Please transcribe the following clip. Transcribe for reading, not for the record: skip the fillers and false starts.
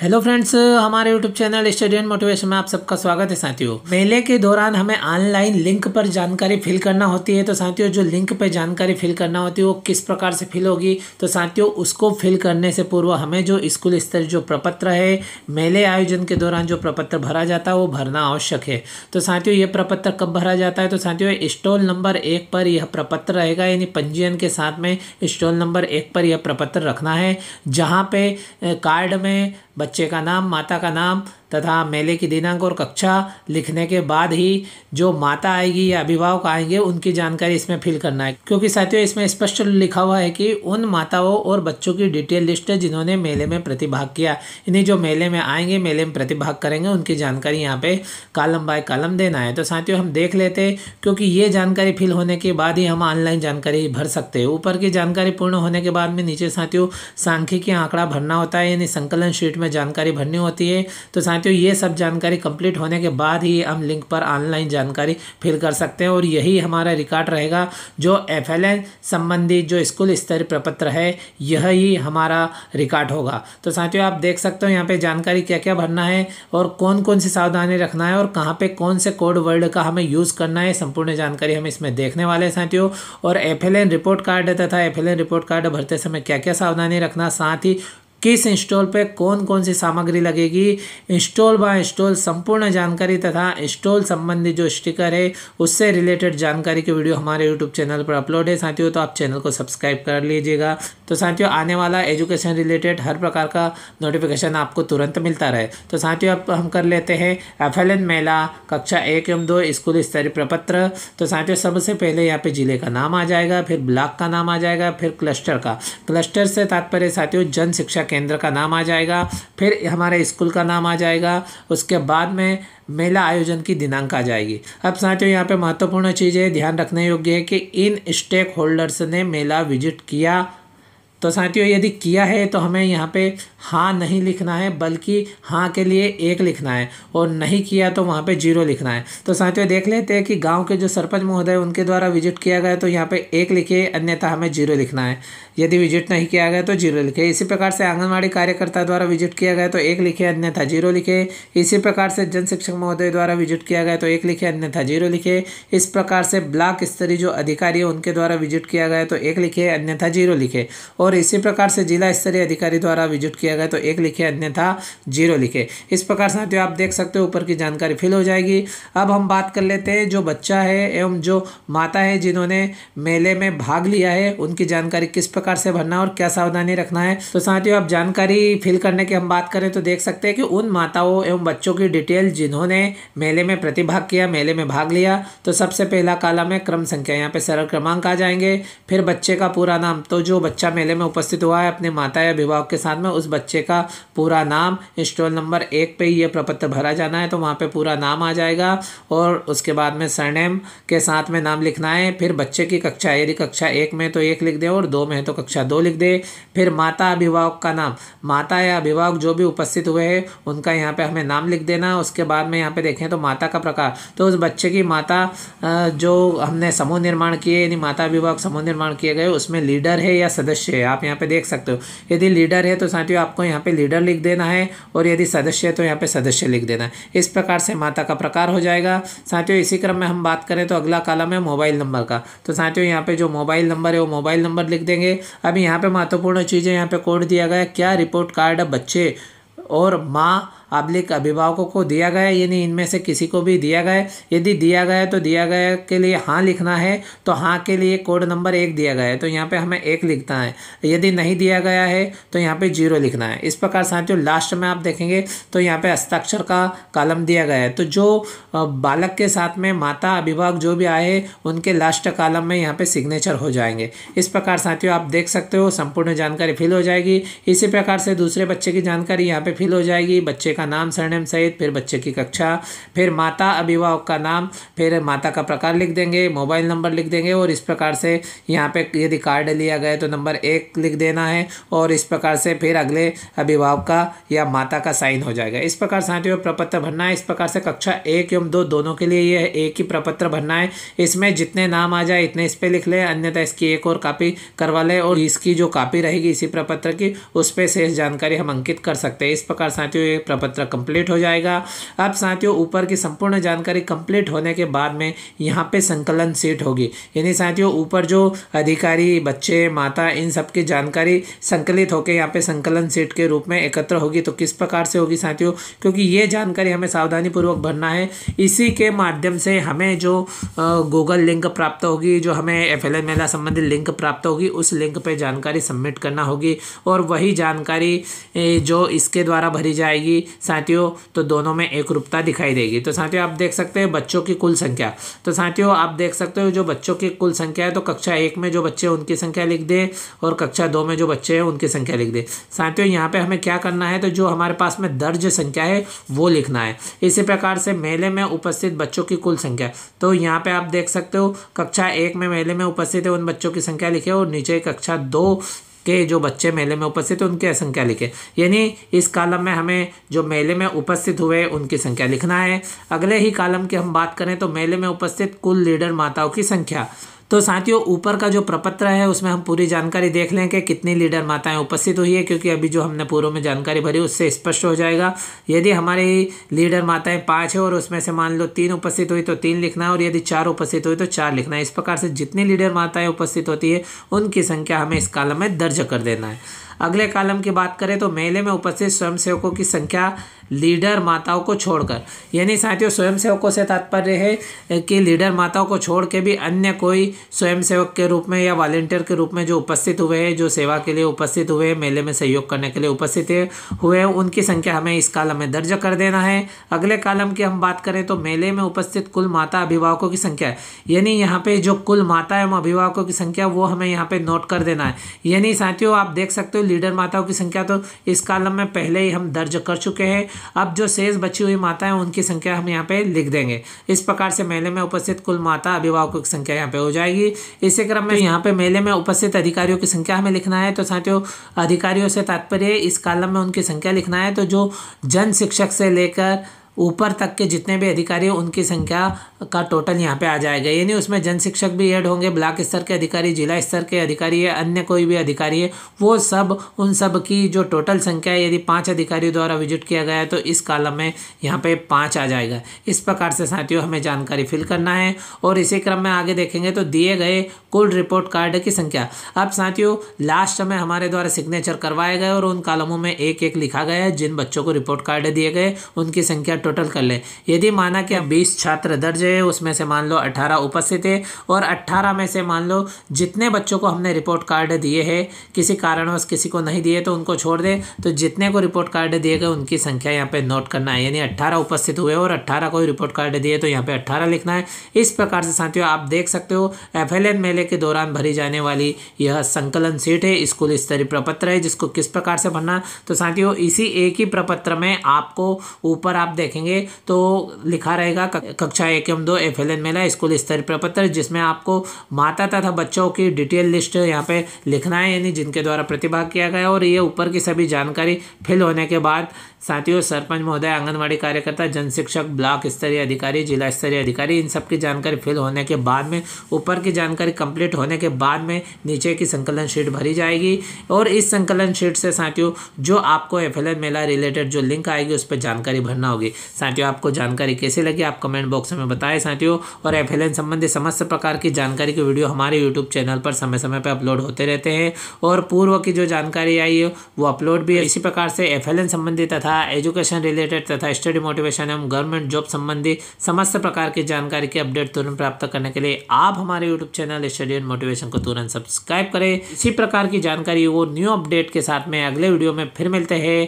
Hello friends, हमारे YouTube channel study and motivation में आप सबका स्वागत है। साथियों, मेले के दौरान हमें ऑनलाइन लिंक पर जानकारी फिल करना होती है। तो साथियों, जो लिंक पर जानकारी फिल करना होती है वो किस प्रकार से फिल होगी, तो साथियों उसको फिल करने से पूर्व हमें जो स्कूल स्तर जो प्रपत्र है, मेले आयोजन के दौरान जो प्रपत्र भरा जाता है वो भरना आवश्यक है। तो साथियों, ये प्रपत्र कब भरा जाता है, तो साथियों स्टॉल नंबर 1 पर यह प्रपत्र रहेगा, यानी पंजीयन के साथ में स्टॉल नंबर 1 पर यह प्रपत्र रखना है, जहाँ पे कार्ड में बच्चे का नाम, माता का नाम तथा मेले की दिनांक और कक्षा लिखने के बाद ही जो माता आएगी या अभिभावक आएंगे उनकी जानकारी इसमें फिल करना है। क्योंकि साथियों इसमें स्पष्ट लिखा हुआ है कि उन माताओं और बच्चों की डिटेल लिस्ट है जिन्होंने मेले में प्रतिभाग किया, इन्हें जो मेले में आएंगे, मेले में प्रतिभाग करेंगे, उनकी जानकारी यहाँ पे कॉलम बाय कॉलम देना है। तो साथियों हम देख लेते हैं, क्योंकि ये जानकारी फिल होने के बाद ही हम ऑनलाइन जानकारी भर सकते हैं। ऊपर की जानकारी पूर्ण होने के बाद में नीचे साथियों सांख्यिकी आंकड़ा भरना होता है, यानी संकलन शीट में जानकारी भरनी होती है। तो साथियों ये सब जानकारी कंप्लीट होने के बाद ही हम लिंक पर ऑनलाइन जानकारी फिल कर सकते हैं, और यही हमारा रिकॉर्ड रहेगा। जो FLN संबंधी जो स्कूल स्तरीय प्रपत्र है, यह ही हमारा रिकॉर्ड होगा। तो साथियों आप देख सकते हो यहाँ पे जानकारी क्या क्या भरना है और कौन कौन सी सावधानी रखना है और कहाँ पे कौन से कोड वर्ड का हमें यूज़ करना है, संपूर्ण जानकारी हम इसमें देखने वाले हैं साथियों। और FLN रिपोर्ट कार्ड तथा FLN रिपोर्ट कार्ड भरते समय क्या क्या सावधानी रखना, साथ ही किस इंस्टॉल पे कौन कौन सी सामग्री लगेगी, इंस्टॉल बाय इंस्टॉल संपूर्ण जानकारी तथा इंस्टॉल संबंधी जो स्टिकर है उससे रिलेटेड जानकारी की वीडियो हमारे यूट्यूब चैनल पर अपलोड है साथियों। तो आप चैनल को सब्सक्राइब कर लीजिएगा। तो साथियों आने वाला एजुकेशन रिलेटेड हर प्रकार का नोटिफिकेशन आपको तुरंत मिलता रहे। तो साथियों अब हम कर लेते हैं FLN मेला कक्षा 1 एवं 2 स्कूल स्तरीय प्रपत्र। तो साथियों सबसे पहले यहाँ पे जिले का नाम आ जाएगा, फिर ब्लॉक का नाम आ जाएगा, फिर क्लस्टर से तात्पर्य साथियों जन शिक्षा केंद्र का नाम आ जाएगा, फिर हमारे स्कूल का नाम आ जाएगा, उसके बाद में मेला आयोजन की दिनांक आ जाएगी। अब साथियों यहाँ पे महत्वपूर्ण चीज़ें ध्यान रखने योग्य है कि इन स्टेक होल्डर्स ने मेला विजिट किया। तो साथियों यदि किया है तो हमें यहाँ पे हाँ नहीं लिखना है, बल्कि हाँ के लिए 1 लिखना है, और नहीं किया तो वहाँ पे 0 लिखना है। तो साथियों देख लेते हैं कि गांव के जो सरपंच महोदय उनके द्वारा विजिट किया गया तो यहाँ पे 1 लिखे, अन्यथा हमें 0 लिखना है। यदि विजिट नहीं किया गया तो 0 लिखे। इसी प्रकार से आंगनबाड़ी कार्यकर्ता द्वारा विजिट किया गया तो 1 लिखे, अन्यथा 0 लिखे। इसी प्रकार से जन शिक्षक महोदय द्वारा विजिट किया गया तो 1 लिखे, अन्यथा 0 लिखे। इस प्रकार से ब्लॉक स्तरीय जो अधिकारी है उनके द्वारा विजिट किया गया तो 1 लिखे, अन्यथा 0 लिखे। और इसी प्रकार से जिला स्तरीय अधिकारी द्वारा विजिट किया गया तो 1 लिखे, अन्यथा 0 लिखे। इस प्रकार साथियों आप देख सकते हो ऊपर की जानकारी फिल हो जाएगी। अब हम बात कर लेते हैं जो बच्चा है एवं जो माता है जिन्होंने मेले में भाग लिया है, उनकी जानकारी किस प्रकार से भरना और क्या सावधानी रखना है। तो साथियों अब जानकारी फिल करने की हम बात करें तो देख सकते हैं कि उन माताओं एवं बच्चों की डिटेल जिन्होंने मेले में प्रतिभाग किया, मेले में भाग लिया। तो सबसे पहला कॉलम है क्रम संख्या, यहाँ पे सरल क्रमांक आ जाएंगे। फिर बच्चे का पूरा नाम, तो जो बच्चा मेले में उपस्थित हुआ है अपने माता या अभिभावक के साथ में, उस बच्चे का पूरा नाम स्टॉल नंबर 1 पे ये प्रपत्र भरा जाना है, तो वहाँ पे पूरा नाम आ जाएगा। और उसके बाद में सरनेम के साथ में नाम लिखना है। फिर बच्चे की कक्षा, यदि कक्षा 1 में तो 1 लिख दे और 2 में है तो कक्षा 2 लिख दे। फिर माता अभिभावक का नाम, माता या अभिभावक जो भी उपस्थित हुए हैं उनका यहाँ पे हमें नाम लिख देना। उसके बाद में यहाँ पे देखें तो माता का प्रकार, तो उस बच्चे की माता जो हमने समूह निर्माण किए, यानी माता अभिभावक समूह निर्माण किए गए, उसमें लीडर है या सदस्य है, आप यहाँ पे देख सकते हो। यदि लीडर है तो साथियों आपको यहाँ पे लीडर लिख देना है, और यदि सदस्य है तो यहाँ पे सदस्य लिख देना है। इस प्रकार से माता का प्रकार हो जाएगा साथियों। इसी क्रम में हम बात करें तो अगला कॉलम है मोबाइल नंबर का। तो साथियों यहाँ पे जो मोबाइल नंबर है वो मोबाइल नंबर लिख देंगे। अब यहाँ पे महत्वपूर्ण चीज़ें, यहाँ पे कोड दिया गया है, क्या रिपोर्ट कार्ड बच्चे और माँ अभिभावकों को दिया गया, यानी इनमें से किसी को भी दिया गया। यदि दिया गया तो दिया गया के लिए हाँ लिखना है, तो हाँ के लिए कोड नंबर 1 दिया गया है तो यहाँ पे हमें 1 लिखना है। यदि नहीं दिया गया है तो यहाँ पे 0 लिखना है। इस प्रकार साथियों लास्ट में आप देखेंगे तो यहाँ पे हस्ताक्षर का कॉलम दिया गया है, तो जो बालक के साथ में माता अभिभावक जो भी आए उनके लास्ट कॉलम में यहाँ पे सिग्नेचर हो जाएंगे। इस प्रकार साथियों आप देख सकते हो संपूर्ण जानकारी फिल हो जाएगी। इसी प्रकार से दूसरे बच्चे की जानकारी यहाँ पे फिल हो जाएगी, बच्चे का नाम, सरनेम सहित, फिर बच्चे की कक्षा, फिर माता अभिभावक का नाम, फिर माता का प्रकार लिख देंगे, मोबाइल नंबर लिख देंगे। और इस प्रकार से यहाँ पे यदि कार्ड लिया गया तो नंबर 1 लिख देना है, और इस प्रकार से फिर अगले अभिभावक का या माता का साइन हो जाएगा। इस प्रकार साथियों प्रपत्र भरना है। इस प्रकार से कक्षा 1 एवं 2 दोनों के लिए ये एक ही प्रपत्र भरना है। इसमें जितने नाम आ जाए इतने इस पे लिख ले, अन्यथा इसकी एक और कॉपी करवा ले, और इसकी जो कॉपी रहेगी इसी प्रपत्र की उस पर शेष जानकारी हम अंकित कर सकते हैं। इस प्रकार साथियों ये प्रपत्र कंप्लीट हो जाएगा। अब साथियों ऊपर की संपूर्ण जानकारी कंप्लीट होने के बाद में यहाँ पे संकलन शीट होगी, यानी साथियों ऊपर जो अधिकारी, बच्चे, माता, इन सब की जानकारी संकलित होकर यहाँ पे संकलन शीट के रूप में एकत्र होगी। तो किस प्रकार से होगी साथियों, क्योंकि ये जानकारी हमें सावधानी पूर्वक भरना है। इसी के माध्यम से हमें जो गूगल लिंक प्राप्त होगी, जो हमें FLN मेला संबंधी लिंक प्राप्त होगी, उस लिंक पे जानकारी सबमिट करना होगी और वही जानकारी जो इसके द्वारा भरी जाएगी साथियों, तो दोनों में एक रूपता दिखाई देगी। तो साथियों आप देख सकते हैं बच्चों की कुल संख्या, तो साथियों आप देख सकते हो जो बच्चों की कुल संख्या है, तो कक्षा 1 में जो बच्चे हैं उनकी संख्या लिख दे और कक्षा 2 में जो बच्चे हैं उनकी संख्या लिख दे। साथियों यहाँ पे हमें क्या करना है, तो जो हमारे पास में दर्ज संख्या है वो लिखना है। इसी प्रकार से मेले में उपस्थित बच्चों की कुल संख्या, तो यहाँ पे आप देख सकते हो कक्षा 1 में मेले में उपस्थित है उन बच्चों की संख्या लिखे और नीचे कक्षा 2 के जो बच्चे मेले में उपस्थित है उनकी संख्या लिखे, यानी इस कॉलम में हमें जो मेले में उपस्थित हुए उनकी संख्या लिखना है। अगले ही कॉलम की हम बात करें तो मेले में उपस्थित कुल लीडर माताओं की संख्या। तो साथियों ऊपर का जो प्रपत्र है उसमें हम पूरी जानकारी देख लें कि कितनी लीडर माताएं उपस्थित हुई है, क्योंकि अभी जो हमने पूर्व में जानकारी भरी उससे स्पष्ट हो जाएगा। यदि हमारी लीडर माताएं 5 है और उसमें से मान लो 3 उपस्थित हुई तो 3 लिखना है, और यदि 4 उपस्थित हुई तो 4 लिखना है। इस प्रकार से जितनी लीडर माताएं उपस्थित होती है उनकी संख्या हमें इस कॉलम में दर्ज कर देना है। अगले कॉलम की बात करें तो मेले में उपस्थित स्वयंसेवकों की संख्या लीडर माताओं को छोड़कर, यानी साथियों स्वयंसेवकों से तात्पर्य है कि लीडर माताओं को छोड़ के भी अन्य कोई स्वयंसेवक के रूप में या वॉलंटियर के रूप में जो उपस्थित हुए हैं, जो सेवा के लिए उपस्थित हुए हैं, मेले में सहयोग करने के लिए उपस्थित हुए हैं, उनकी संख्या हमें इस कॉलम में दर्ज कर देना है। अगले कॉलम की हम बात करें तो मेले में उपस्थित कुल माता अभिभावकों की संख्या, यानी यहाँ पे जो कुल माता एवं अभिभावकों की संख्या वो हमें यहाँ पे नोट कर देना है। यानी साथियों आप देख सकते हो लीडर माताओं की संख्या तो इस कॉलम में पहले ही हम दर्ज कर चुके हैं। अब जो शेष बची हुई माताएं उनकी संख्या हम यहाँ पे लिख देंगे। इस प्रकार से मेले में उपस्थित कुल माता अभिभावकों की संख्या यहाँ पे हो जाएगी। इसी क्रम में यहाँ पे मेले में उपस्थित अधिकारियों की संख्या हमें लिखना है। तो साथियों अधिकारियों से तात्पर्य इस कॉलम में उनकी संख्या लिखना है। तो जो जन शिक्षक से लेकर ऊपर तक के जितने भी अधिकारी हैं उनकी संख्या का टोटल यहाँ पे आ जाएगा, यानी उसमें जन शिक्षक भी ऐड होंगे, ब्लॉक स्तर के अधिकारी, जिला स्तर के अधिकारी है, अन्य कोई भी अधिकारी है, वो सब उन सब की जो टोटल संख्या है, यदि 5 अधिकारियों द्वारा विजिट किया गया है तो इस कॉलम में यहाँ पे 5 आ जाएगा। इस प्रकार से साथियों हमें जानकारी फिल करना है। और इसी क्रम में आगे देखेंगे तो दिए गए कुल रिपोर्ट कार्ड की संख्या। अब साथियों लास्ट में हमारे द्वारा सिग्नेचर करवाए गए और उन कॉलमों में एक एक लिखा गया है जिन बच्चों को रिपोर्ट कार्ड दिए गए उनकी संख्या टोटल कर ले। यदि माना कि 20 छात्र दर्ज है, उसमें से मान लो 18 उपस्थित है और 18 में से मान लो जितने बच्चों को हमने रिपोर्ट कार्ड दिए हैं, किसी कारणवश किसी को नहीं दिए तो उनको छोड़ दे, तो जितने को रिपोर्ट कार्ड दिए गए उनकी संख्या यहाँ पे नोट करना है। यानी 18 उपस्थित हुए और 18 को रिपोर्ट कार्ड दिए तो यहाँ पे 18 लिखना है। इस प्रकार से साथियों आप देख सकते हो FLN मेले के दौरान भरी जाने वाली यह संकलन शीट है, स्कूल स्तरीय प्रपत्र है, जिसको किस प्रकार से भरना। तो साथियों इसी एक ही प्रपत्र में आपको ऊपर आप देखेंगे तो लिखा रहेगा कक्षा 1 एवं 2 FLN मेला स्कूल स्तरीय प्रपत्र, जिसमें आपको माता तथा बच्चों की डिटेल लिस्ट यहाँ पे लिखना है, यानी जिनके द्वारा प्रतिभाग किया गया। और ये ऊपर की सभी जानकारी फिल होने के बाद साथियों सरपंच महोदय, आंगनवाड़ी कार्यकर्ता, जन शिक्षक, ब्लॉक स्तरीय अधिकारी, जिला स्तरीय अधिकारी, इन सब की जानकारी फिल होने के बाद में, ऊपर की जानकारी कंप्लीट होने के बाद में नीचे की संकलन शीट भरी जाएगी। और इस संकलन शीट से साथियों जो आपको FLN मेला रिलेटेड जो लिंक आएगी उस पर जानकारी भरना होगी। साथियों आपको जानकारी कैसी लगी आप कमेंट बॉक्स में बताएं साथियों। और FLN संबंधी समस्त प्रकार की जानकारी की वीडियो हमारे यूट्यूब चैनल पर समय समय पर अपलोड होते रहते हैं और पूर्व की जो जानकारी आई है वो अपलोड भी है। इसी प्रकार से FLN संबंधी तथा एजुकेशन रिलेटेड तथा स्टडी मोटिवेशन एवं गवर्नमेंट जॉब संबंधी समस्त प्रकार की जानकारी के अपडेट तुरंत प्राप्त करने के लिए आप हमारे YouTube channel study and motivation को तुरंत सब्सक्राइब करें। इसी प्रकार की जानकारी वो न्यू अपडेट के साथ में अगले वीडियो में फिर मिलते हैं।